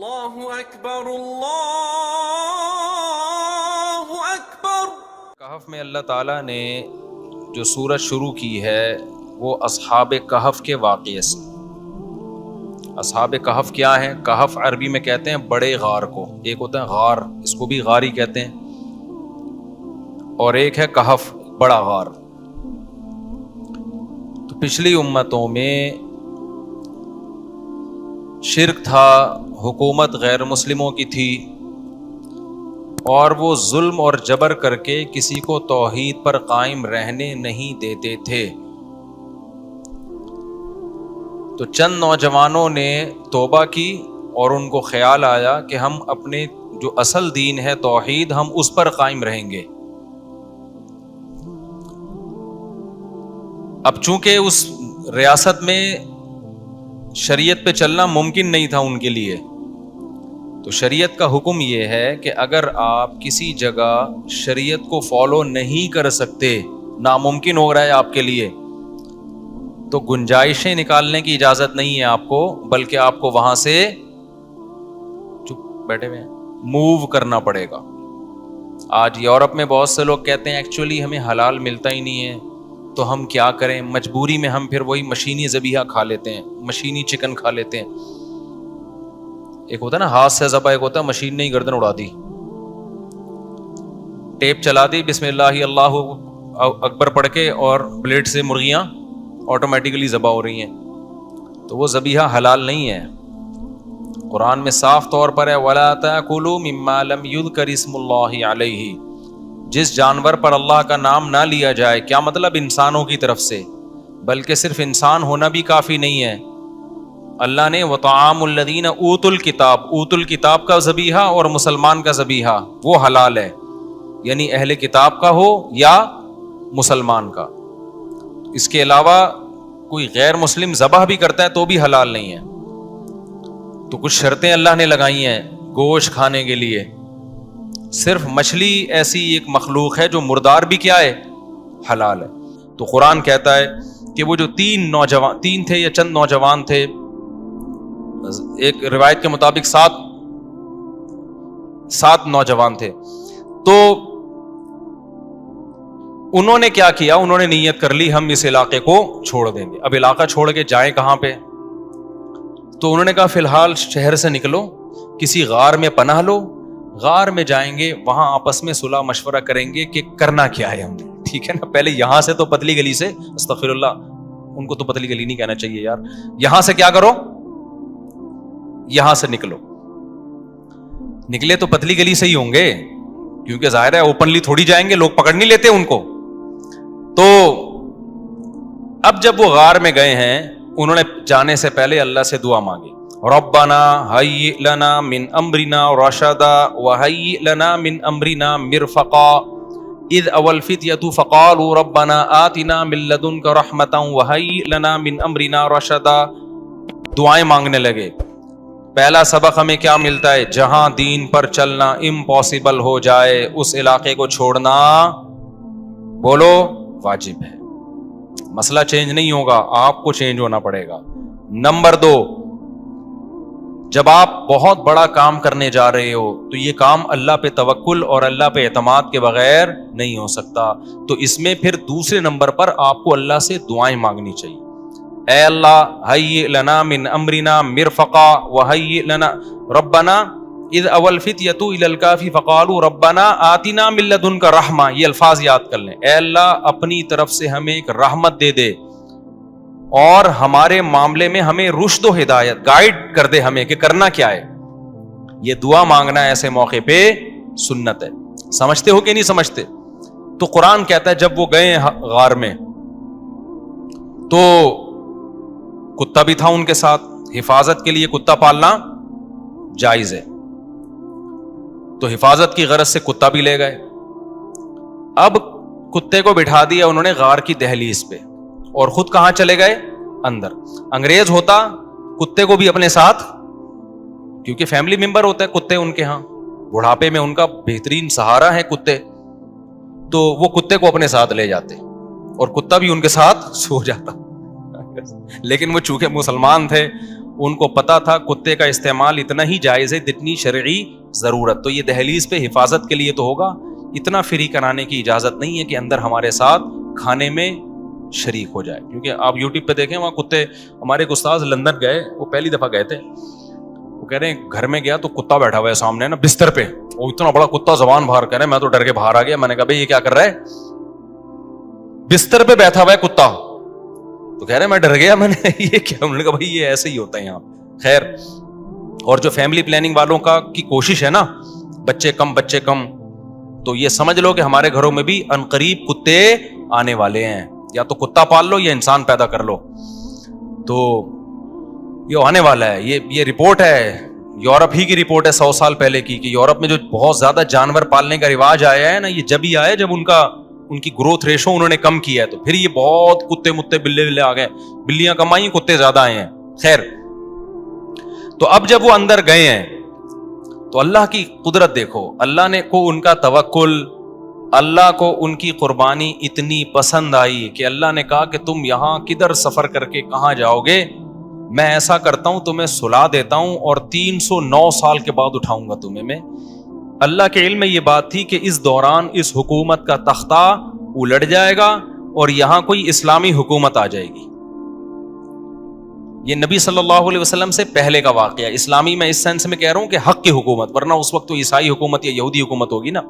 اللہ اکبر اللہ اکبر۔ کہف میں اللہ تعالیٰ نے جو سورت شروع کی ہے وہ اصحاب کہف کے واقعے سے۔ اصحاب کہف کیا ہیں؟ کہف عربی میں کہتے ہیں بڑے غار کو، ایک ہوتا ہے غار، اس کو بھی غاری کہتے ہیں، اور ایک ہے کہف بڑا غار۔ تو پچھلی امتوں میں شرک تھا، حکومت غیر مسلموں کی تھی، اور وہ ظلم اور جبر کر کے کسی کو توحید پر قائم رہنے نہیں دیتے تھے۔ تو چند نوجوانوں نے توبہ کی اور ان کو خیال آیا کہ ہم اپنے جو اصل دین ہے توحید، ہم اس پر قائم رہیں گے۔ اب چونکہ اس ریاست میں شریعت پہ چلنا ممکن نہیں تھا ان کے لیے، تو شریعت کا حکم یہ ہے کہ اگر آپ کسی جگہ شریعت کو فالو نہیں کر سکتے، ناممکن ہو رہا ہے آپ کے لیے، تو گنجائشیں نکالنے کی اجازت نہیں ہے آپ کو، بلکہ آپ کو وہاں سے چپ بیٹھے ہوئے موو کرنا پڑے گا۔ آج یورپ میں بہت سے لوگ کہتے ہیں ایکچولی ہمیں حلال ملتا ہی نہیں ہے، تو ہم کیا کریں، مجبوری میں ہم پھر وہی مشینی ذبیحہ کھا لیتے ہیں، مشینی چکن کھا لیتے ہیں۔ ایک ہوتا ہے نا ہاتھ سے ذبح، ایک ہوتا ہے مشین نے ہی گردن اڑا دی، ٹیپ چلا دی، بسم اللہ اللہ اکبر پڑھ کے، اور بلیڈ سے مرغیاں آٹومیٹیکلی ذبح ہو رہی ہیں۔ تو وہ ذبیحہ حلال نہیں ہے۔ قرآن میں صاف طور پر ہے وَلَا تَأْكُلُوا مِمَّا لَمْ يُذْكَرِ اسْمُ اللَّهِ عَلَيْهِ، جس جانور پر اللہ کا نام نہ لیا جائے۔ کیا مطلب؟ انسانوں کی طرف سے، بلکہ صرف انسان ہونا بھی کافی نہیں ہے۔ اللہ نے وَطَعَامُ الَّذِينَ أُوتُوا الْكِتَابَ، اوت الکتاب کا ذبیحہ اور مسلمان کا ذبیحہ وہ حلال ہے، یعنی اہل کتاب کا ہو یا مسلمان کا۔ اس کے علاوہ کوئی غیر مسلم ذبح بھی کرتا ہے تو بھی حلال نہیں ہے۔ تو کچھ شرطیں اللہ نے لگائی ہیں گوشت کھانے کے لیے۔ صرف مچھلی ایسی ایک مخلوق ہے جو مردار بھی کیا ہے، حلال ہے۔ تو قرآن کہتا ہے کہ وہ جو تین تھے یا چند نوجوان تھے، ایک روایت کے مطابق سات نوجوان تھے، تو انہوں نے کیا کیا، انہوں نے نیت کر لی ہم اس علاقے کو چھوڑ دیں گے۔ اب علاقہ چھوڑ کے جائیں کہاں پہ؟ تو انہوں نے کہا فی الحال شہر سے نکلو، کسی غار میں پناہ لو، غار میں جائیں گے، وہاں آپس میں صلح مشورہ کریں گے کہ کرنا کیا ہے ہم نے، ٹھیک ہے نا۔ پہلے یہاں سے تو پتلی گلی سے، استغفر اللہ، ان کو تو پتلی گلی نہیں کہنا چاہیے یار، یہاں سے کیا کرو، یہاں سے نکلے تو پتلی گلی سے ہی ہوں گے، کیونکہ ظاہر ہے اوپنلی تھوڑی جائیں گے، لوگ پکڑ نہیں لیتے ان کو۔ تو اب جب وہ غار میں گئے ہیں، انہوں نے جانے سے پہلے اللہ سے دعا مانگی، ربنا ہیئ لنا من امرنا رشدا وہیئ لنا من امرنا مرفقا اذ اوى الفتية فقالوا ربنا آتنا من لدنك رحمة وہیئ لنا من امرنا رشدا۔ دعائیں مانگنے لگے۔ پہلا سبق ہمیں کیا ملتا ہے؟ جہاں دین پر چلنا امپاسبل ہو جائے، اس علاقے کو چھوڑنا بولو واجب ہے۔ مسئلہ چینج نہیں ہوگا، آپ کو چینج ہونا پڑے گا۔ نمبر 2، جب آپ بہت بڑا کام کرنے جا رہے ہو تو یہ کام اللہ پہ توکل اور اللہ پہ اعتماد کے بغیر نہیں ہو سکتا، تو اس میں پھر دوسرے نمبر پر آپ کو اللہ سے دعائیں مانگنی چاہیے۔ اے اللہ ہیئ لنا من امرنا مرفقا وہیئ لنا ربنا اذ اوى الفتية الى الكهف فقالوا ربنا آتنا من لدنك رحمة۔ یہ الفاظ یاد کر لیں، اے اللہ اپنی طرف سے ہمیں ایک رحمت دے دے، اور ہمارے معاملے میں ہمیں رشد و ہدایت، گائیڈ کر دے ہمیں کہ کرنا کیا ہے۔ یہ دعا مانگنا ایسے موقع پہ سنت ہے۔ سمجھتے ہو کہ نہیں سمجھتے؟ تو قرآن کہتا ہے جب وہ گئے غار میں تو کتا بھی تھا ان کے ساتھ، حفاظت کے لیے کتا پالنا جائز ہے، تو حفاظت کی غرض سے کتا بھی لے گئے۔ اب کتے کو بٹھا دیا انہوں نے غار کی دہلیز پہ، اور خود کہاں چلے گئے؟ اندر۔ انگریز ہوتا کتے کو بھی اپنے ساتھ، کیونکہ فیملی ممبر ہوتا ہے کتے ان کے ہاں، بڑھاپے میں ان کا بہترین سہارا ہے کتے، تو وہ کتے کو اپنے ساتھ لے جاتے اور کتا بھی ان کے ساتھ سو جاتا۔ لیکن وہ چونکہ مسلمان تھے ان کو پتا تھا کتے کا استعمال اتنا ہی جائز ہے جتنی شرعی ضرورت. تو یہ دہلیز پہ حفاظت کے لیے تو ہوگا, اتنا فری کرانے کی اجازت نہیں ہے کہ اندر ہمارے ساتھ کھانے میں شریک ہو جائے. کیونکہ آپ یوٹیوب پہ دیکھیں وہاں کتے, ہمارے ایک استاذ لندن گئے, وہ پہلی دفعہ گئے تھے, وہ کہہ رہے ہیں گھر میں گیا تو کتا بیٹھا ہوا ہے سامنے نا بستر پہ, وہ اتنا بڑا کتا زبان باہر کر رہے ہیں, میں تو ڈر کے باہر آ گیا. میں نے کہا بھائی یہ کیا کر رہا ہے, بستر پہ بیٹھا ہوا ہے کتا. تو کہہ رہے میں ڈر گیا, میں نے یہ کیا, انہوں نے کہا بھائی یہ ایسے ہی ہوتا ہے یہاں. خیر, اور جو فیملی پلاننگ والوں کی کوشش ہے نا, بچے کم, تو یہ سمجھ لو کہ ہمارے گھروں میں بھی عنقریب کتے آنے والے ہیں. یا تو کتا پال لو یا انسان پیدا کر لو. تو یہ آنے والا ہے. یہ رپورٹ ہے, یورپ ہی کی رپورٹ ہے 100 سال پہلے کی, کہ یورپ میں جو بہت زیادہ جانور پالنے کا رواج آیا ہے نا, یہ جب ہی آیا جب ان کی گروتھ ریشو انہوں نے کم کیا ہے. تو پھر یہ بہت کتے متے بلے آ گئے, بلیاں کم آئی, کتے زیادہ آئے ہیں. خیر, تو اب جب وہ اندر گئے ہیں تو اللہ کی قدرت دیکھو, اللہ نے کو ان کا توکل, اللہ کو ان کی قربانی اتنی پسند آئی کہ اللہ نے کہا کہ تم یہاں کدھر سفر کر کے کہاں جاؤ گے, میں ایسا کرتا ہوں تمہیں سلا دیتا ہوں اور 309 سال کے بعد اٹھاؤں گا تمہیں میں. اللہ کے علم میں یہ بات تھی کہ اس دوران اس حکومت کا تختہ الٹ جائے گا اور یہاں کوئی اسلامی حکومت آ جائے گی. یہ نبی صلی اللہ علیہ وسلم سے پہلے کا واقعہ. اسلامی میں اس سینس میں کہہ رہا ہوں کہ حق کی حکومت, ورنہ اس وقت تو عیسائی حکومت یا یہودی حکومت ہوگی نا.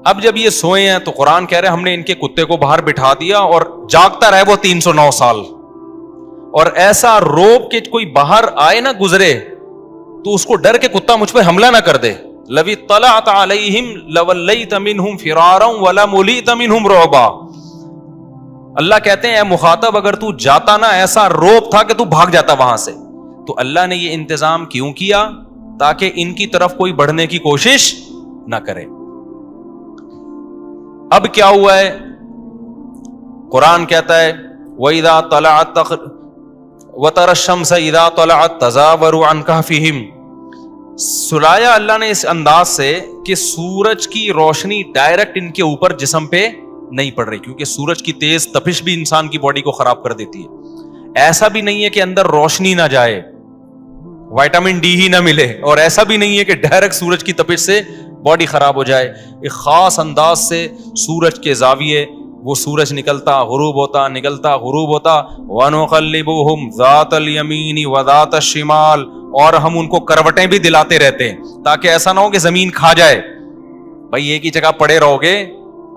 اب جب یہ سوئے ہیں تو قرآن کہہ رہے ہم نے ان کے کتے کو باہر بٹھا دیا اور جاگتا رہے وہ 309 سال, اور ایسا روب کہ کوئی باہر آئے نہ گزرے تو اس کو ڈر کے کتا مجھ پہ حملہ نہ کر دے. لَوِ اطَّلَعْتَ عَلَيْهِمْ لَوَلَّيْتَ مِنْهُمْ فِرَارًا وَلَمُلِئْتَ مِنْهُمْ رُعْبًا. اللہ کہتے ہیں اے مخاطب, اگر تو جاتا نا ایسا روب تھا کہ تو بھاگ جاتا وہاں سے. تو اللہ نے یہ انتظام کیوں کیا, تاکہ ان کی طرف کوئی بڑھنے کی کوشش نہ کرے. اب کیا ہوا ہے, قرآن کہتا ہے وَإِذَا طَلَعَتْ وَتَرَى الشَّمْسَ إِذَا طَلَعَتْ تَزَاوَرُ عَنْ كَهْفِهِمْ. سلایا اللہ نے اس انداز سے کہ سورج کی روشنی ڈائریکٹ ان کے اوپر جسم پہ نہیں پڑ رہی, کیونکہ سورج کی تیز تپش بھی انسان کی باڈی کو خراب کر دیتی ہے. ایسا بھی نہیں ہے کہ اندر روشنی نہ جائے, وائٹامن ڈی ہی نہ ملے, اور ایسا بھی نہیں ہے کہ ڈائریکٹ سورج کی تپش سے باڈی خراب ہو جائے. ایک خاص انداز سے سورج کے زاویے, وہ سورج نکلتا غروب ہوتا نکلتا غروب ہوتا, وَنُقَلِّبُهُمْ ذَاتَ الْيَمِينِ وَذَاتَ الشِّمَالِ, اور ہم ان کو کروٹیں بھی دلاتے رہتے ہیں تاکہ ایسا نہ ہو کہ زمین کھا جائے. بھائی ایک ہی جگہ پڑے رہو گے,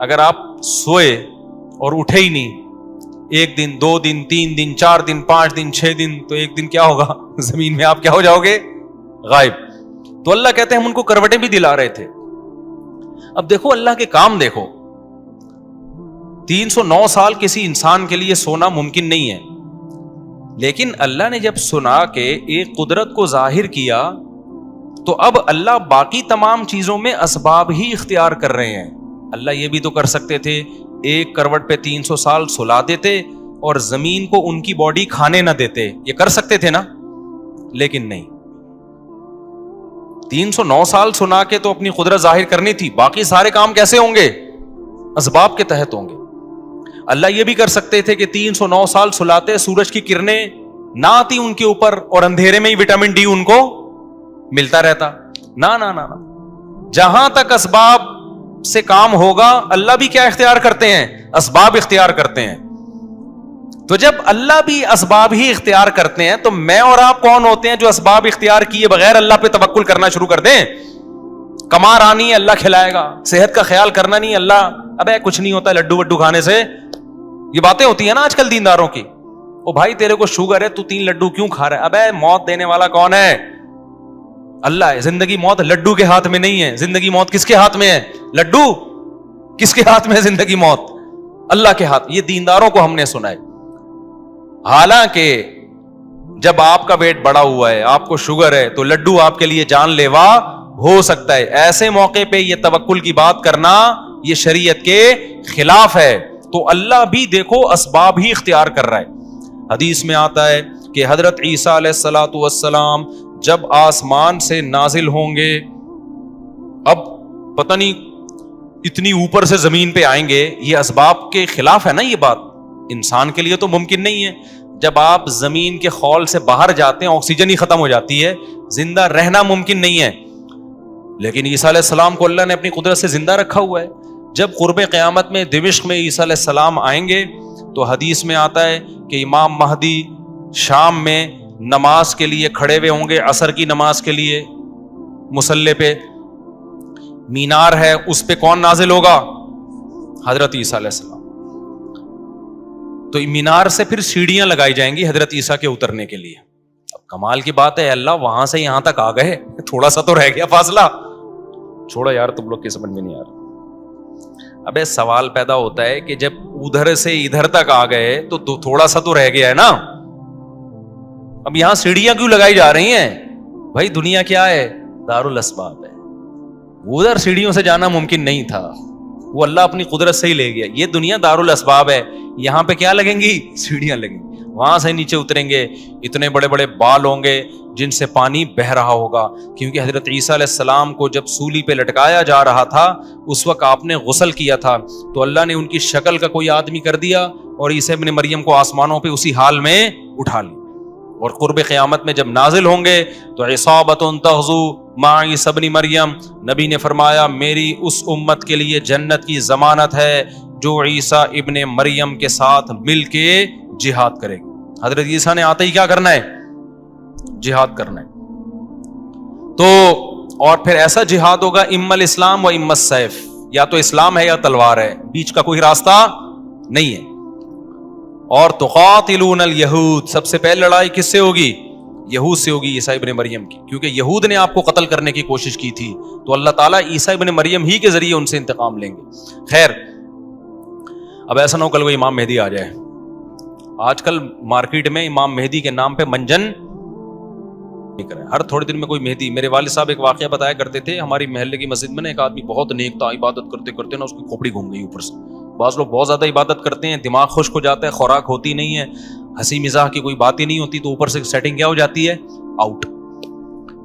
اگر آپ سوئے اور اٹھے ہی نہیں, 1 دن 2 دن 3 دن 4 دن 5 دن 6 دن, تو ایک دن کیا ہوگا, زمین میں آپ کیا ہو جاؤ گے, غائب. تو اللہ کہتے ہیں ہم ان کو کروٹیں بھی دلا رہے تھے. اب دیکھو اللہ کے کام دیکھو, 309 سال کسی انسان کے لیے سونا ممکن نہیں ہے, لیکن اللہ نے جب سنا کہ ایک قدرت کو ظاہر کیا تو اب اللہ باقی تمام چیزوں میں اسباب ہی اختیار کر رہے ہیں. اللہ یہ بھی تو کر سکتے تھے ایک کروٹ پہ 300 سال سلا دیتے اور زمین کو ان کی باڈی کھانے نہ دیتے, یہ کر سکتے تھے نا, لیکن نہیں. 309 سال سنا کے تو اپنی قدرت ظاہر کرنی تھی, باقی سارے کام کیسے ہوں گے, اسباب کے تحت ہوں گے. اللہ یہ بھی کر سکتے تھے کہ 309 سال سلاتے, سورج کی کرنیں نہ آتی ان کے اوپر اور اندھیرے میں ہی وٹامن ڈی ان کو ملتا رہتا. نہ, جہاں تک اسباب سے کام ہوگا اللہ بھی کیا اختیار کرتے ہیں, اسباب اختیار کرتے ہیں. تو جب اللہ بھی اسباب ہی اختیار کرتے ہیں تو میں اور آپ کون ہوتے ہیں جو اسباب اختیار کیے بغیر اللہ پہ توکل کرنا شروع کر دیں. کمار آنی ہے اللہ کھلائے گا, صحت کا خیال کرنا نہیں اللہ, ابے کچھ نہیں ہوتا لڈو وڈو کھانے سے, یہ باتیں ہوتی ہیں نا آج کل دینداروں کی. او بھائی تیرے کو شوگر ہے تو 3 لڈو کیوں کھا رہا ہے, ابے موت دینے والا کون ہے, اللہ ہے. زندگی موت لڈو کے ہاتھ میں نہیں ہے, زندگی موت کس کے ہاتھ میں ہے, لڈو کس کے ہاتھ میں ہے, زندگی موت اللہ کے ہاتھ. یہ دینداروں کو ہم نے سنا ہے. حالانکہ جب آپ کا ویٹ بڑا ہوا ہے, آپ کو شوگر ہے, تو لڈو آپ کے لیے جان لیوا ہو سکتا ہے. ایسے موقع پہ یہ توکل کی بات کرنا یہ شریعت کے خلاف ہے. تو اللہ بھی دیکھو اسباب ہی اختیار کر رہا ہے. حدیث میں آتا ہے کہ حضرت عیسیٰ علیہ الصلوۃ والسلام جب آسمان سے نازل ہوں گے, اب پتہ نہیں اتنی اوپر سے زمین پہ آئیں گے, یہ اسباب کے خلاف ہے نا یہ بات, انسان کے لیے تو ممکن نہیں ہے. جب آپ زمین کے خول سے باہر جاتے ہیں آکسیجن ہی ختم ہو جاتی ہے, زندہ رہنا ممکن نہیں ہے. لیکن عیسیٰ علیہ السلام کو اللہ نے اپنی قدرت سے زندہ رکھا ہوا ہے. جب قرب قیامت میں دمشق میں عیسیٰ علیہ السلام آئیں گے تو حدیث میں آتا ہے کہ امام مہدی شام میں نماز کے لیے کھڑے ہوئے ہوں گے, عصر کی نماز کے لیے مصلی پہ. مینار ہے, اس پہ کون نازل ہوگا؟ حضرت عیسیٰ علیہ السلام. تو مینار سے پھر سیڑھیاں لگائی جائیں گی حضرت عیسیٰ کے اترنے کے لیے. اب کمال کی بات ہے, اللہ وہاں سے یہاں تک آ گئے, تھوڑا سا تو رہ گیا فاصلہ. چھوڑو یار, تم لوگ کی سمجھ میں نہیں آ رہا. ابے سوال پیدا ہوتا ہے کہ جب ادھر سے ادھر تک آ گئے تو تھوڑا سا تو رہ گیا ہے نا. اب یہاں سیڑھیاں کیوں لگائی جا رہی ہیں؟ بھائی دنیا کیا ہے؟ دارالاسباب ہے. ادھر سیڑھیوں سے جانا ممکن نہیں تھا, وہ اللہ اپنی قدرت سے ہی لے گیا. یہ دنیا دارالاسباب ہے, یہاں پہ کیا لگیں گی؟ سیڑھیاں لگیں گی. وہاں سے نیچے اتریں گے, اتنے بڑے بڑے بال ہوں گے جن سے پانی بہ رہا ہوگا, کیونکہ حضرت عیسیٰ علیہ السلام کو جب سولی پہ لٹکایا جا رہا تھا اس وقت آپ نے غسل کیا تھا, تو اللہ نے ان کی شکل کا کوئی آدمی کر دیا اور عیسیٰ ابن مریم کو آسمانوں پہ اسی حال میں اٹھا لی. اور قرب قیامت میں جب نازل ہوں گے تو عصابۃ تغزو مع عیسیٰ ابن مریم, نبی نے فرمایا میری اس امت کے لیے جنت کی ضمانت ہے جو عیسیٰ ابن مریم کے ساتھ مل کے جہاد کرے گی. حضرت عیسیٰ نے آتے ہی کیا کرنا ہے؟ جہاد کرنا ہے. تو اور پھر ایسا جہاد ہوگا اما الاسلام و اما السیف, یا تو اسلام ہے یا تلوار ہے, بیچ کا کوئی راستہ نہیں ہے. اور تقاتلون الیہود, سب سے پہلے لڑائی کس سے ہوگی؟ یہود سے ہوگی, عیسیٰ ابن مریم کی, کیونکہ یہود نے آپ کو قتل کرنے کی کوشش کی تھی, تو اللہ تعالیٰ عیسیٰ ابن مریم ہی کے ذریعے ان سے انتقام لیں گے. خیر, اب ایسا نہ ہو کل کوئی امام مہدی آ جائے. آج کل مارکیٹ میں امام مہدی کے نام پہ منجن نکل رہا ہے, ہر تھوڑے دن میں کوئی مہدی. میرے والد صاحب ایک واقعہ بتایا کرتے تھے, ہماری محلے کی مسجد میں نا ایک آدمی بہت نیک تھا, عبادت کرتے کرتے نا اس کی کھوپڑی گھوم گئی اوپر سے. بعض لوگ بہت زیادہ عبادت کرتے ہیں, دماغ خشک ہو جاتا ہے, خوراک ہوتی نہیں ہے, ہنسی مزاح کی کوئی بات ہی نہیں ہوتی, تو اوپر سے سیٹنگ کیا ہو جاتی ہے؟ آؤٹ.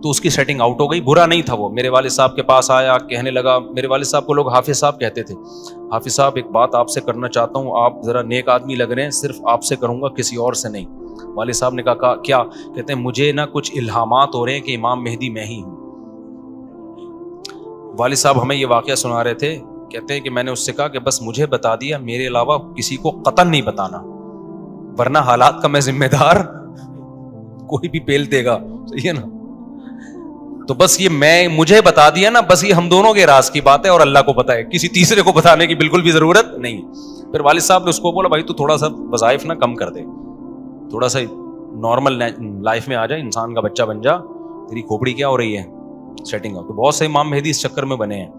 تو اس کی سیٹنگ آؤٹ ہو گئی. برا نہیں تھا وہ, میرے والد صاحب کے پاس آیا, کہنے لگا, میرے والد صاحب کو لوگ حافظ صاحب کہتے تھے, حافظ صاحب ایک بات آپ سے کرنا چاہتا ہوں, آپ ذرا نیک آدمی لگ رہے ہیں, صرف آپ سے کروں گا, کسی اور سے نہیں. والد صاحب نے کہا کیا؟ کہتے ہیں مجھے نا کچھ الہامات ہو رہے ہیں کہ امام مہدی میں ہی ہوں. والد صاحب ہمیں یہ واقعہ سنا رہے تھے, کہتے ہیں کہ میں نے اس سے کہا کہ بس مجھے بتا دیا, میرے علاوہ کسی کو قطعاً نہیں بتانا, ورنہ حالات کا میں ذمہ دار, کوئی بھی پیل دے گا, صحیح ہے نا. تو بس یہ میں مجھے بتا دیا نا, بس یہ ہم دونوں کے راز کی بات ہے اور اللہ کو پتہ ہے, کسی تیسرے کو بتانے کی بالکل بھی ضرورت نہیں. پھر والد صاحب نے اس کو بولا, بھائی تو تھوڑا سا وظائف نا کم کر دے, تھوڑا سا نارمل لائف میں آ جائے, انسان کا بچہ بن جا, تیری کھوپڑی کیا ہو رہی ہے سیٹنگ آؤٹ. تو بہت سے امام مہدی اس چکر میں بنے ہیں,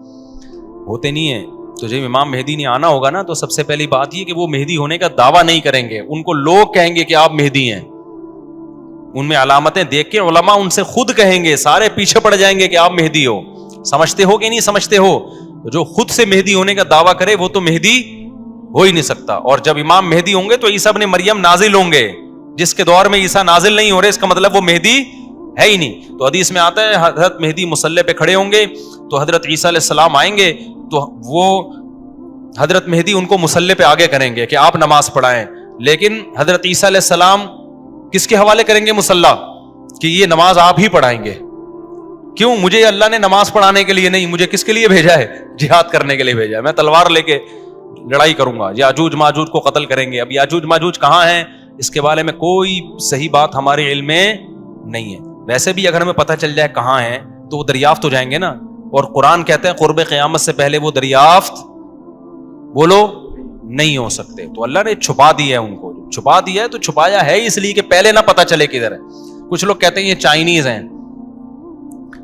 ہوتے نہیں ہیں. تو جب امام مہدی نہیں آنا ہوگا نا, تو سب سے پہلی بات یہ کہ وہ مہدی ہونے کا دعویٰ نہیں کریں گے, ان کو لوگ کہیں گے کہ آپ مہدی ہیں. ان میں علامتیں دیکھ کے علماء ان سے خود کہیں گے, سارے پیچھے پڑ جائیں گے کہ آپ مہدی ہو. سمجھتے ہو کہ نہیں سمجھتے ہو؟ تو جو خود سے مہدی ہونے کا دعویٰ کرے وہ تو مہدی ہو ہی نہیں سکتا. اور جب امام مہدی ہوں گے تو عیسیٰ ابن مریم نازل ہوں گے. جس کے دور میں عیسیٰ نازل نہیں ہو رہے, اس کا مطلب وہ مہدی ہے ہی نہیں. تو حدیث میں آتا ہے حضرت مہدی مصلی پہ کھڑے ہوں گے, تو حضرت عیسیٰ علیہ السلام آئیں گے, تو وہ حضرت مہدی ان کو مصلی پہ آگے کریں گے کہ آپ نماز پڑھائیں. لیکن حضرت عیسیٰ علیہ السلام کس کے حوالے کریں گے مصلی, کہ یہ نماز آپ ہی پڑھائیں گے. کیوں؟ مجھے اللہ نے نماز پڑھانے کے لیے نہیں, مجھے کس کے لیے بھیجا ہے؟ جہاد کرنے کے لیے بھیجا ہے. میں تلوار لے کے لڑائی کروں گا, یاجوج ماجوج کو قتل کریں گے. اب یاجوج ماجوج کہاں ہیں, اس کے بارے میں کوئی صحیح بات ہمارے علم میں نہیں ہے. ویسے بھی اگر ہمیں پتہ چل جائے کہاں ہیں تو وہ دریافت ہو جائیں گے نا, اور قرآن کہتا ہے قرب قیامت سے پہلے وہ دریافت بولو نہیں ہو سکتے. تو اللہ نے چھپا دیا ہے, ان کو چھپا دیا ہے, تو چھپایا ہے اس لیے کہ پہلے نہ پتہ چلے کدھر ہے. کچھ لوگ کہتے ہیں یہ چائنیز ہیں,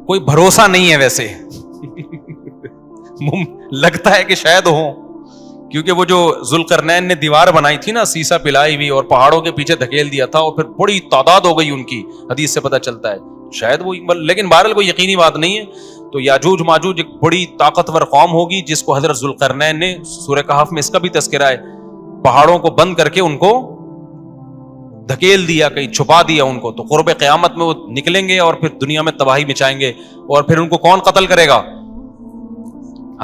کوئی بھروسہ نہیں ہے ویسے لگتا ہے کہ شاید ہو, کیونکہ وہ جو ذوالقرنین نے دیوار بنائی تھی نا, سیسا پلائی ہوئی, اور پہاڑوں کے پیچھے دھکیل دیا تھا, اور پھر بڑی تعداد ہو گئی ان کی, حدیث سے پتہ چلتا ہے شاید وہ, لیکن بہرحال کوئی یقینی بات نہیں ہے. تو یاجوج ماجوج ایک بڑی طاقتور قوم ہوگی جس کو حضرت ذوالقرنین نے, سورہ کہف میں اس کا بھی تذکرہ ہے, پہاڑوں کو بند کر کے ان کو دھکیل دیا, کہیں چھپا دیا ان کو. تو قرب قیامت میں وہ نکلیں گے اور پھر دنیا میں تباہی مچائیں گے. اور پھر ان کو کون قتل کرے گا؟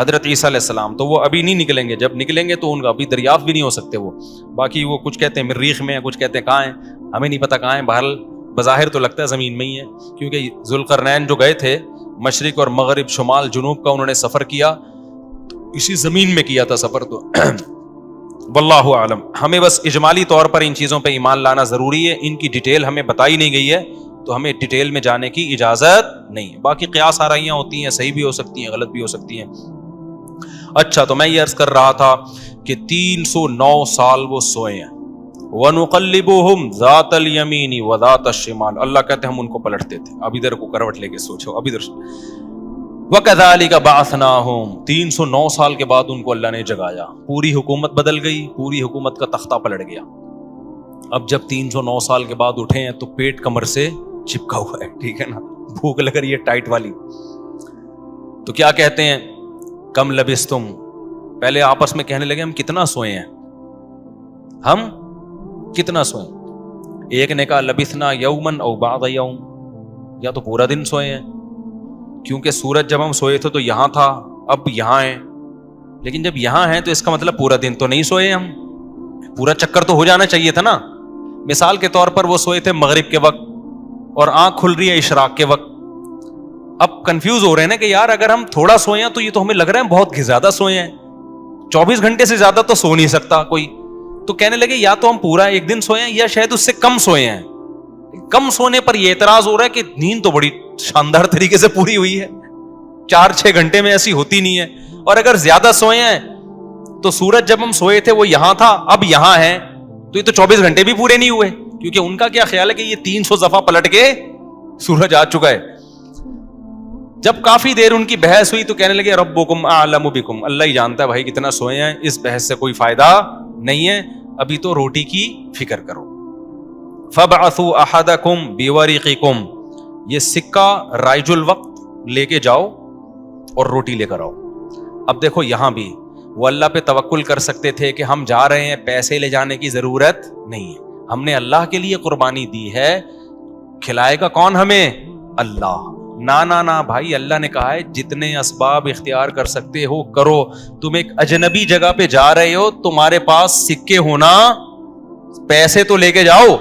حضرت عیسیٰ علیہ السلام تو وہ ابھی نہیں نکلیں گے, جب نکلیں گے تو ان کا ابھی دریافت بھی نہیں ہو سکتے وہ. باقی وہ کچھ کہتے ہیں مریخ میں ہیں, کچھ کہتے ہیں کہاں ہیں, ہمیں نہیں پتہ کہاں ہیں. بہرحال بظاہر تو لگتا ہے زمین میں ہی ہے, کیونکہ ذوالقرنین جو گئے تھے مشرق اور مغرب شمال جنوب کا انہوں نے سفر کیا, اسی زمین میں کیا تھا سفر. تو واللہ عالم. ہمیں بس اجمالی طور پر ان چیزوں پہ ایمان لانا ضروری ہے, ان کی ڈیٹیل ہمیں بتائی نہیں گئی ہے تو ہمیں ڈیٹیل میں جانے کی اجازت نہیں ہے. باقی قیاس آرائیاں ہوتی ہیں, صحیح بھی ہو سکتی ہیں, غلط بھی ہو سکتی ہیں. اچھا, تو میں یہ عرض کر رہا تھا کہ 309 سال وہ سوئے ہیں. وَنُقَلِّبُهُمْ ذَاتَ الْيَمِينِ وَذَاتَ الشِّمَالِ, اللہ کہتے ہیں ہم ان کو پلٹتے تھے, اب ادھر کو کروٹ لے کے سوچو, اب ادھر. وَكَذَلِكَ بَعَثْنَاهُمْ, 309 سال کے بعد ان کو اللہ نے جگایا. پوری حکومت بدل گئی, پوری حکومت کا تختہ پلٹ گیا. اب جب 309 سال کے بعد اٹھے ہیں تو پیٹ کمر سے چپکا ہوا ہے, ٹھیک ہے نا, بھوک لگ رہی ہے ٹائٹ والی. تو کیا کہتے ہیں, کم لبستم, پہلے آپس میں کہنے لگے ہم کتنا سوئے ہیں, ہم کتنا سوئے. ایک نے کہا لبثنا یومن او بعض یوم, یا تو پورا دن سوئے ہیں, کیونکہ سورج جب ہم سوئے تھے تو یہاں تھا, اب یہاں ہیں, لیکن جب یہاں ہیں تو اس کا مطلب پورا دن تو نہیں سوئے ہم, پورا چکر تو ہو جانا چاہیے تھا نا. مثال کے طور پر وہ سوئے تھے مغرب کے وقت اور آنکھ کھل رہی ہے اشراق کے وقت. اب کنفیوز ہو رہے ہیں نا کہ یار اگر ہم تھوڑا سوئے ہیں تو یہ تو ہمیں لگ رہا ہے بہت زیادہ سوئے ہیں, 24 گھنٹے سے زیادہ تو سو نہیں سکتا کوئی. تو کہنے لگے یا تو ہم پورا ایک دن سوئے ہیں یا شاید اس سے کم سوئے ہیں. کم سونے پر یہ اعتراض ہو رہا ہے کہ نیند تو بڑی شاندار طریقے سے پوری ہوئی ہے, 4-6 گھنٹے میں ایسی ہوتی نہیں ہے. اور اگر زیادہ سوئے ہیں تو سورج جب ہم سوئے تھے وہ یہاں تھا, اب یہاں ہے, تو یہ تو 24 گھنٹے بھی پورے نہیں ہوئے, کیونکہ ان کا کیا خیال ہے کہ یہ 300 دفعہ پلٹ کے سورج آ چکا ہے. جب کافی دیر ان کی بحث ہوئی تو کہنے لگے ربکم اعلم بکم, اللہ ہی جانتا ہے بھائی کتنا سوئے ہیں, اس بحث سے کوئی فائدہ نہیں ہے, ابھی تو روٹی کی فکر کرو. فبعثوا احدکم بورقکم, یہ سکہ رائج الوقت لے کے جاؤ اور روٹی لے کر آؤ. اب دیکھو یہاں بھی وہ اللہ پہ توکل کر سکتے تھے کہ ہم جا رہے ہیں, پیسے لے جانے کی ضرورت نہیں ہے, ہم نے اللہ کے لیے قربانی دی ہے, کھلائے گا کون ہمیں, اللہ. نا بھائی, اللہ نے کہا ہے جتنے اسباب اختیار کر سکتے ہو کرو. تم ایک اجنبی جگہ پہ جا رہے ہو, تمہارے پاس سکے ہونا, پیسے تو لے کے جاؤ.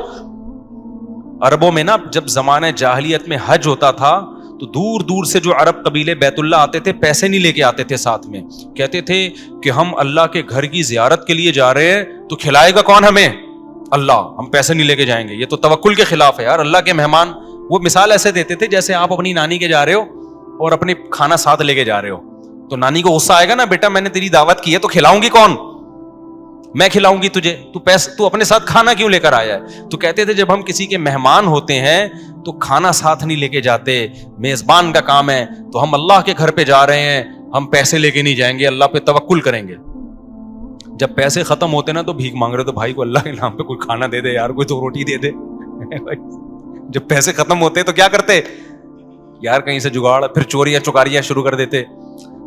عربوں میں نا جب زمانہ جاہلیت میں حج ہوتا تھا تو دور دور سے جو عرب قبیلے بیت اللہ آتے تھے پیسے نہیں لے کے آتے تھے ساتھ میں, کہتے تھے کہ ہم اللہ کے گھر کی زیارت کے لیے جا رہے ہیں تو کھلائے گا کون ہمیں, اللہ, ہم پیسے نہیں لے کے جائیں گے. یہ تو توکل کے خلاف ہے یار, اللہ کے مہمان. وہ مثال ایسے دیتے تھے جیسے آپ اپنی نانی کے جا رہے ہو اور اپنے کھانا ساتھ لے کے جا رہے ہو, تو نانی کو غصہ آئے گا نا, بیٹا میں نے تیری دعوت کی ہے تو کھلاؤں گی کون, میں کھلاؤں گی تجھے, تو اپنے ساتھ کھانا کیوں لے کر آیا ہے. تو کہتے تھے جب ہم کسی کے مہمان ہوتے ہیں تو کھانا ساتھ نہیں لے کے جاتے, میزبان کا کام ہے, تو ہم اللہ کے گھر پہ جا رہے ہیں, ہم پیسے لے کے نہیں جائیں گے, اللہ پہ توکل کریں گے. جب پیسے ختم ہوتے نا تو بھیک مانگ رہے, تو بھائی کو اللہ کے نام پہ کوئی کھانا دے دے یار, کوئی تو روٹی دے دے. جب پیسے ختم ہوتے تو کیا کرتے یار, کہیں سے جگاڑ, پھر چوریاں چکاریاں شروع کر دیتے.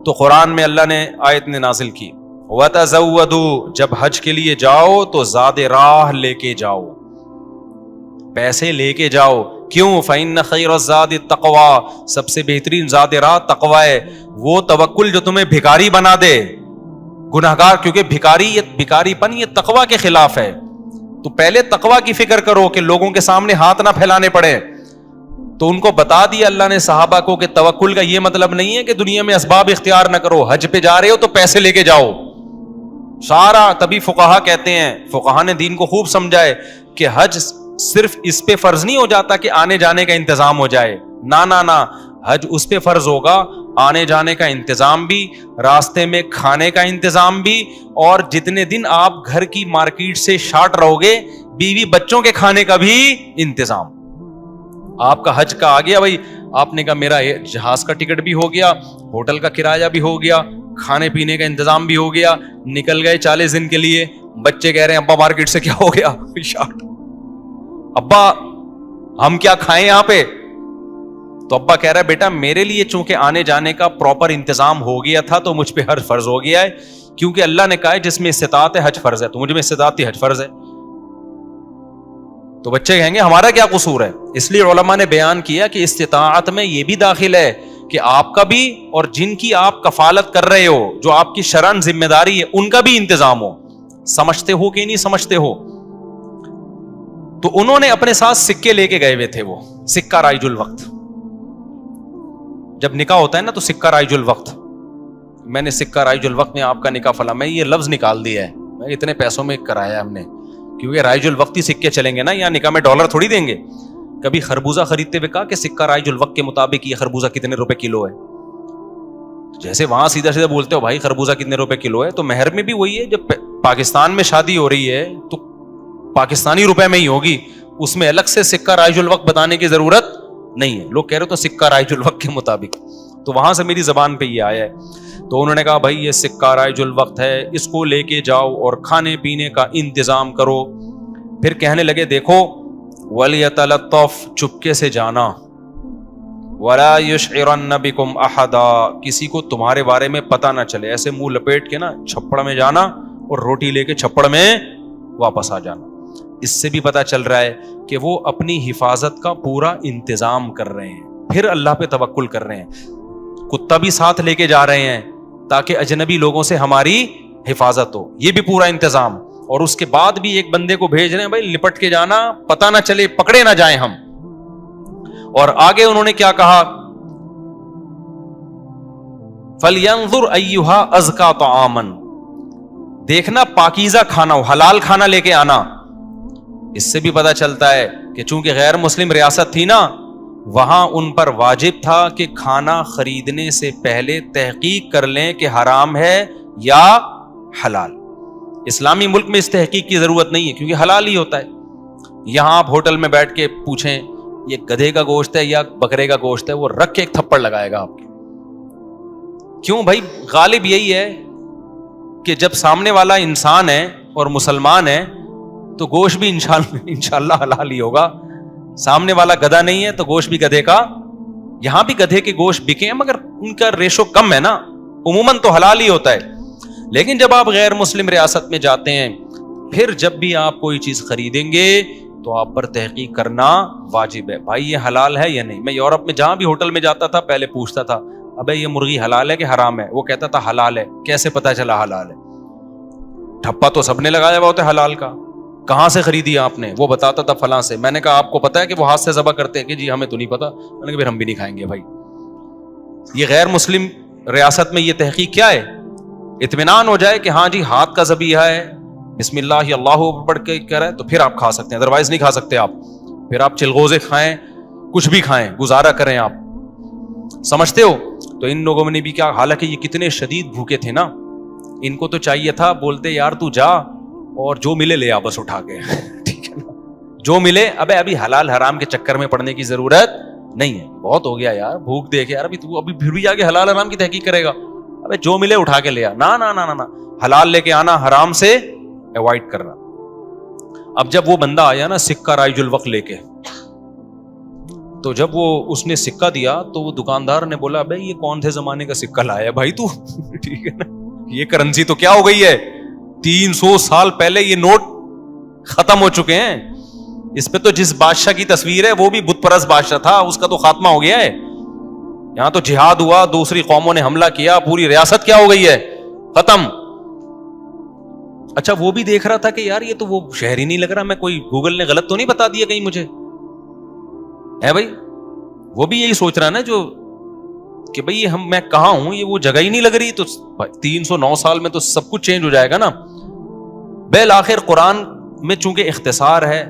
تو قرآن میں اللہ نے آیت نے نازل کی وَتَزَوَّدُوا, جب حج کے لیے جاؤ تو زاد راہ لے کے جاؤ, پیسے لے کے جاؤ. کیوں, فَإِنَّ خَيْرَ الزَّادِ التَّقْوَىٰ, سب سے بہترین زاد راہ تقوی ہے. وہ توکل جو تمہیں بھکاری بنا دے, گناہگار, کیونکہ بھکاری پن یہ تقوی کے خلاف ہے. تو پہلے تقوی کی فکر کرو کہ لوگوں کے سامنے ہاتھ نہ پھیلانے پڑے. تو ان کو بتا دیا اللہ نے صحابہ کو کہ توکل کا یہ مطلب نہیں ہے کہ دنیا میں اسباب اختیار نہ کرو, حج پہ جا رہے ہو تو پیسے لے کے جاؤ سارا. تبھی فقہا کہتے ہیں, فقہا نے دین کو خوب سمجھائے کہ حج صرف اس پہ فرض نہیں ہو جاتا کہ آنے جانے کا انتظام ہو جائے, نا, حج اس پہ فرض ہوگا آنے جانے کا انتظام بھی, راستے میں کھانے کا انتظام بھی, اور جتنے دن آپ گھر کی مارکیٹ سے شارٹ رہو گے بیوی بچوں کے کھانے کا بھی انتظام. آپ کا حج کا آ گیا بھائی, آپ نے کہا میرا جہاز کا ٹکٹ بھی ہو گیا, ہوٹل کا کرایہ بھی ہو گیا, کھانے پینے کا انتظام بھی ہو گیا, نکل گئے 40 دن کے لیے. بچے کہہ رہے ہیں ابا مارکیٹ سے کیا ہو گیا, شارٹ, ابا ہم کیا کھائیں یہاں پہ. تو ابا کہہ رہا ہے بیٹا میرے لیے چونکہ آنے جانے کا پراپر انتظام ہو گیا تھا تو مجھ پہ حج فرض ہو گیا ہے, کیونکہ اللہ نے کہا ہے جس میں استطاعت ہے حج فرض ہے, تو مجھ میں استطاعت تھی حج فرض ہے. تو بچے کہیں گے ہمارا کیا قصور ہے. اس لیے علماء نے بیان کیا کہ استطاعت میں یہ بھی داخل ہے کہ آپ کا بھی اور جن کی آپ کفالت کر رہے ہو, جو آپ کی شرعن ذمہ داری ہے, ان کا بھی انتظام ہو. سمجھتے ہو کہ نہیں سمجھتے ہو؟ تو انہوں نے اپنے ساتھ سکے لے کے گئے ہوئے تھے, وہ سکہ رائج الوقت. جب نکاح ہوتا ہے نا تو سکہ رائج الوقت, میں نے سکہ رائج الوقت میں آپ کا نکاح فلاں, میں یہ لفظ نکال دیا ہے, میں اتنے پیسوں میں کرایا ہم نے, کیونکہ رائج الوقت ہی سکے چلیں گے نا, یہاں نکاح میں ڈالر تھوڑی دیں گے. کبھی خربوزہ خریدتے ہوئے کہا کہ سکہ رائج الوقت کے مطابق یہ خربوزہ کتنے روپے کلو ہے. جیسے وہاں سیدھا سیدھا بولتے ہو بھائی خربوزہ کتنے روپے کلو ہے, تو مہر میں بھی وہی ہے. جب پاکستان میں شادی ہو رہی ہے تو پاکستانی روپے میں ہی ہوگی, اس میں الگ سے سکہ رائج الوقت بتانے کی ضرورت نہیں ہے. لوگ کہہ رہے تو سکہ رائج الوقت کے مطابق, تو وہاں سے میری زبان پہ یہ آیا ہے. تو انہوں نے کہا بھائی یہ سکہ رائج الوقت ہے, اس کو لے کے جاؤ اور کھانے پینے کا انتظام کرو. پھر کہنے لگے دیکھو وَلْيَتَلَطَّفْ, چپکے سے جانا, وَلَا يُشْعِرَنَّ بِكُمْ أَحَدًا, کسی کو تمہارے بارے میں پتہ نہ چلے. ایسے منہ لپیٹ کے نا چھپڑ میں جانا اور روٹی لے کے چھپڑ میں واپس آ جانا. اس سے بھی پتہ چل رہا ہے کہ وہ اپنی حفاظت کا پورا انتظام کر رہے ہیں, پھر اللہ پہ توکل کر رہے ہیں. کتا بھی ساتھ لے کے جا رہے ہیں تاکہ اجنبی لوگوں سے ہماری حفاظت ہو, یہ بھی پورا انتظام. اور اس کے بعد بھی ایک بندے کو بھیج رہے ہیں بھائی لپٹ کے جانا, پتہ نہ چلے, پکڑے نہ جائیں ہم. اور آگے انہوں نے کیا کہا, فَلْيَنظُرْ أَيُّهَا أَزْكَىٰ طَعَامًا, دیکھنا پاکیزہ کھانا ہو, حلال کھانا لے کے آنا. اس سے بھی پتہ چلتا ہے کہ چونکہ غیر مسلم ریاست تھی نا, وہاں ان پر واجب تھا کہ کھانا خریدنے سے پہلے تحقیق کر لیں کہ حرام ہے یا حلال. اسلامی ملک میں اس تحقیق کی ضرورت نہیں ہے کیونکہ حلال ہی ہوتا ہے. یہاں آپ ہوٹل میں بیٹھ کے پوچھیں یہ گدھے کا گوشت ہے یا بکرے کا گوشت ہے, وہ رکھ کے ایک تھپڑ لگائے گا آپ کے. کیوں بھائی؟ غالب یہی ہے کہ جب سامنے والا انسان ہے اور مسلمان ہے تو گوشت بھی انشاءاللہ حلال ہی ہوگا. سامنے والا گدھا نہیں ہے تو گوشت بھی گدھے کا. یہاں بھی گدھے کے گوشت بکے ہیں مگر ان کا ریشو کم ہے نا, عموماً تو حلال ہی ہوتا ہے. لیکن جب آپ غیر مسلم ریاست میں جاتے ہیں, پھر جب بھی آپ کوئی چیز خریدیں گے تو آپ پر تحقیق کرنا واجب ہے, بھائی یہ حلال ہے یا نہیں. میں یورپ میں جہاں بھی ہوٹل میں جاتا تھا پہلے پوچھتا تھا ابے یہ مرغی حلال ہے کہ حرام ہے, وہ کہتا تھا حلال ہے. کیسے پتا چلا حلال ہے؟ ٹھپا تو سب نے لگایا ہوا ہوتا ہے حلال کا. کہاں سے خریدی آپ نے؟ وہ بتاتا تھا فلاں سے. میں نے کہا آپ کو پتا ہے کہ وہ ہاتھ سے ذبح کرتے ہیں؟ کہ جی ہمیں تو نہیں پتا. میں نے کہا پھر ہم بھی نہیں کھائیں گے بھائی. یہ غیر مسلم ریاست میں یہ تحقیق کیا ہے؟ اطمینان ہو جائے کہ ہاں جی ہاتھ کا ذبیحہ ہے, بسم اللہ اللہ پڑھ کے کرے تو پھر آپ کھا سکتے ہیں, ادروائز نہیں کھا سکتے آپ. پھر آپ چلغوزے کھائیں, کچھ بھی کھائیں, گزارا کریں آپ. سمجھتے ہو؟ تو ان لوگوں نے بھی کیا, حالانکہ یہ کتنے شدید بھوکے تھے نا, ان کو تو چاہیے تھا بولتے یار تو جا اور جو ملے لے آ بس اٹھا کے, ٹھیک ہے نا, جو ملے. ابھی حلال حرام کے چکر میں پڑنے کی ضرورت نہیں ہے, بہت ہو گیا یار بھوک دیکھ یار. ابھی تو ابھی پھر بھی آگے حلال حرام کی تحقیق کرے گا. ابے جو ملے اٹھا کے لے آ. نہ حلال لے کے آنا, حرام سے ایوائڈ کرنا. اب جب وہ بندہ آیا نا سکہ رائج الوقت لے کے, تو جب وہ اس نے سکہ دیا تو وہ دکاندار نے بولا بھائی یہ کون سے زمانے کا سکہ لایا بھائی تو, ٹھیک ہے نا, یہ کرنسی تو کیا ہو گئی ہے, 300 سال پہلے یہ نوٹ ختم ہو چکے ہیں. اس پہ تو جس بادشاہ کی تصویر ہے وہ بھی بت پرست بادشاہ تھا, اس کا تو خاتمہ ہو گیا ہے. یہاں تو جہاد ہوا, دوسری قوموں نے حملہ کیا, پوری ریاست کیا ہو گئی ہے, ختم. اچھا وہ بھی دیکھ رہا تھا کہ یار یہ تو وہ شہر ہی نہیں لگ رہا, میں کوئی گوگل نے غلط تو نہیں بتا دیا کہیں مجھے ہے بھائی. وہ بھی یہی سوچ رہا نا جو کہ بھئی میں کہاں ہوں, یہ وہ جگہ ہی نہیں لگ رہی. تو 309 سال میں تو سب کچھ چینج ہو جائے گا نا. بالآخر قرآن میں چونکہ اختصار ہے,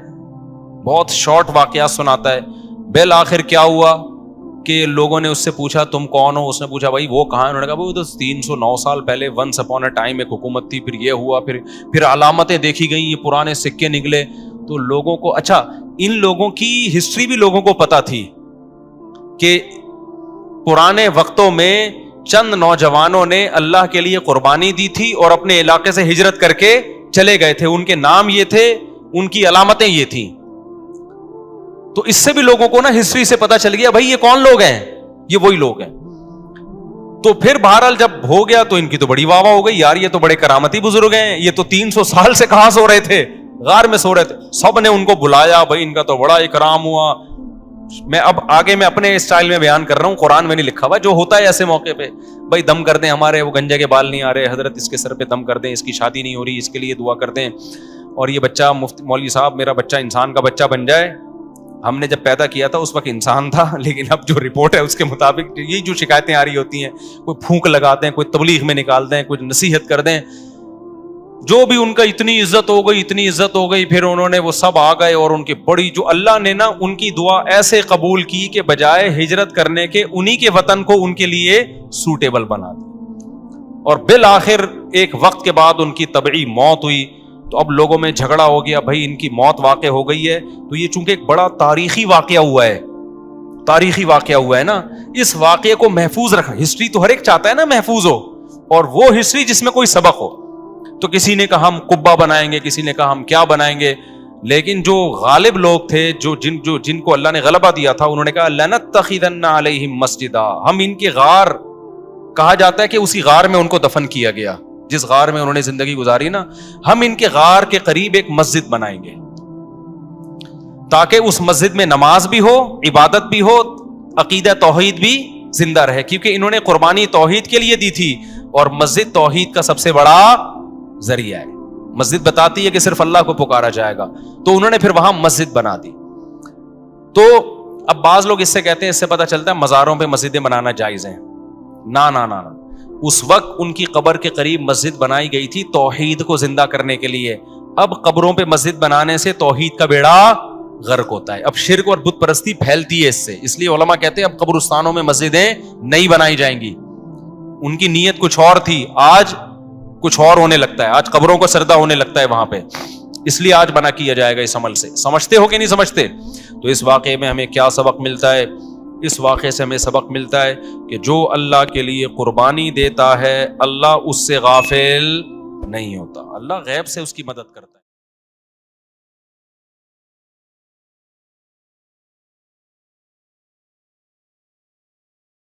بہت شارٹ واقعات سناتا ہے. بالآخر کیا ہوا کہ لوگوں نے اس سے پوچھا تم کون ہو, اس نے پوچھا بھائی وہ کہاں ہے. انہوں نے کہا وہ تو 309 سال پہلے ونس اپون اے ٹائم ایک حکومت تھی, پھر یہ ہوا, پھر علامتیں دیکھی گئیں, یہ پرانے سکے نکلے. تو لوگوں کو, اچھا ان لوگوں کی ہسٹری بھی لوگوں کو پتا تھی کہ پرانے وقتوں میں چند نوجوانوں نے اللہ کے لیے قربانی دی تھی اور اپنے علاقے سے ہجرت کر کے چلے گئے تھے. ان کے نام یہ تھے, ان کی علامتیں یہ تھیں. تو اس سے بھی لوگوں کو نا ہسٹری سے پتا چل گیا بھائی یہ کون لوگ ہیں, یہ وہی لوگ ہیں. تو پھر بہرحال جب ہو گیا تو ان کی تو بڑی واہ واہ ہو گئی, یار یہ تو بڑے کرامتی بزرگ ہیں, یہ تو 300 سال سے کہاں سو رہے تھے, غار میں سو رہے تھے. سب نے ان کو بلایا, بھائی ان کا تو بڑا اکرام ہوا. میں اب آگے میں اپنے اسٹائل میں بیان کر رہا ہوں, قرآن میں نہیں لکھا ہوا. جو ہوتا ہے ایسے موقع پہ, بھائی دم کر دیں, ہمارے وہ گنجے کے بال نہیں آ رہے, حضرت اس کے سر پہ دم کر دیں, اس کی شادی نہیں ہو رہی, اس کے لیے دعا کر دیں, اور یہ بچہ مولوی صاحب میرا بچہ انسان کا بچہ بن جائے. ہم نے جب پیدا کیا تھا اس وقت انسان تھا, لیکن اب جو رپورٹ ہے اس کے مطابق یہی جو شکایتیں آ رہی ہوتی ہیں, کوئی پھونک لگا دیں, کوئی تبلیغ میں نکال دیں, کوئی نصیحت کر دیں, جو بھی ان کا اتنی عزت ہو گئی, پھر انہوں نے وہ سب آ گئے, اور ان کی بڑی جو اللہ نے نا ان کی دعا ایسے قبول کی کہ بجائے ہجرت کرنے کے انہی کے وطن کو ان کے لیے سوٹیبل بنا دیا, اور بالآخر ایک وقت کے بعد ان کی طبعی موت ہوئی. تو اب لوگوں میں جھگڑا ہو گیا, بھائی ان کی موت واقع ہو گئی ہے, تو یہ چونکہ ایک بڑا تاریخی واقعہ ہوا ہے نا, اس واقعے کو محفوظ رکھنا. ہسٹری تو ہر ایک چاہتا ہے نا محفوظ ہو, اور وہ ہسٹری جس میں کوئی سبق ہو. تو کسی نے کہا ہم قبہ بنائیں گے, کسی نے کہا ہم کیا بنائیں گے, لیکن جو غالب لوگ تھے, جن کو اللہ نے غلبہ دیا تھا, انہوں نے کہا لنتخذن علیہم مسجدا, ہم ان کے غار, کہا جاتا ہے کہ اسی غار میں ان کو دفن کیا گیا, جس غار میں انہوں نے زندگی گزاری نا, ہم ان کے غار کے قریب ایک مسجد بنائیں گے, تاکہ اس مسجد میں نماز بھی ہو, عبادت بھی ہو, عقیدہ توحید بھی زندہ رہے, کیونکہ انہوں نے قربانی توحید کے لیے دی تھی, اور مسجد توحید کا سب سے بڑا ذریعہ ہے. مسجد بتاتی ہے کہ صرف اللہ کو پکارا جائے گا, تو انہوں نے پھر وہاں مسجد بنا دی. تو اب بعض لوگ اس سے کہتے ہیں, اس سے پتہ چلتا ہے مزاروں پہ مسجدیں بنانا جائز ہیں. نہ, اس وقت ان کی قبر کے قریب مسجد بنائی گئی تھی توحید کو زندہ کرنے کے لیے. اب قبروں پہ مسجد بنانے سے توحید کا بیڑا غرق ہوتا ہے, اب شرک اور بت پرستی پھیلتی ہے اس سے. اس لیے علماء کہتے ہیں اب قبرستانوں میں مسجدیں نہیں بنائی جائیں گی. ان کی نیت کچھ اور تھی, آج کچھ اور ہونے لگتا ہے, آج قبروں کو سردہ ہونے لگتا ہے وہاں پہ, اس لیے آج بنا کیا جائے گا اس عمل سے. سمجھتے ہو کہ نہیں سمجھتے؟ تو اس واقعے میں ہمیں کیا سبق ملتا ہے؟ اس واقعے سے ہمیں سبق ملتا ہے کہ جو اللہ کے لیے قربانی دیتا ہے اللہ اس سے غافل نہیں ہوتا, اللہ غیب سے اس کی مدد کرتا ہے.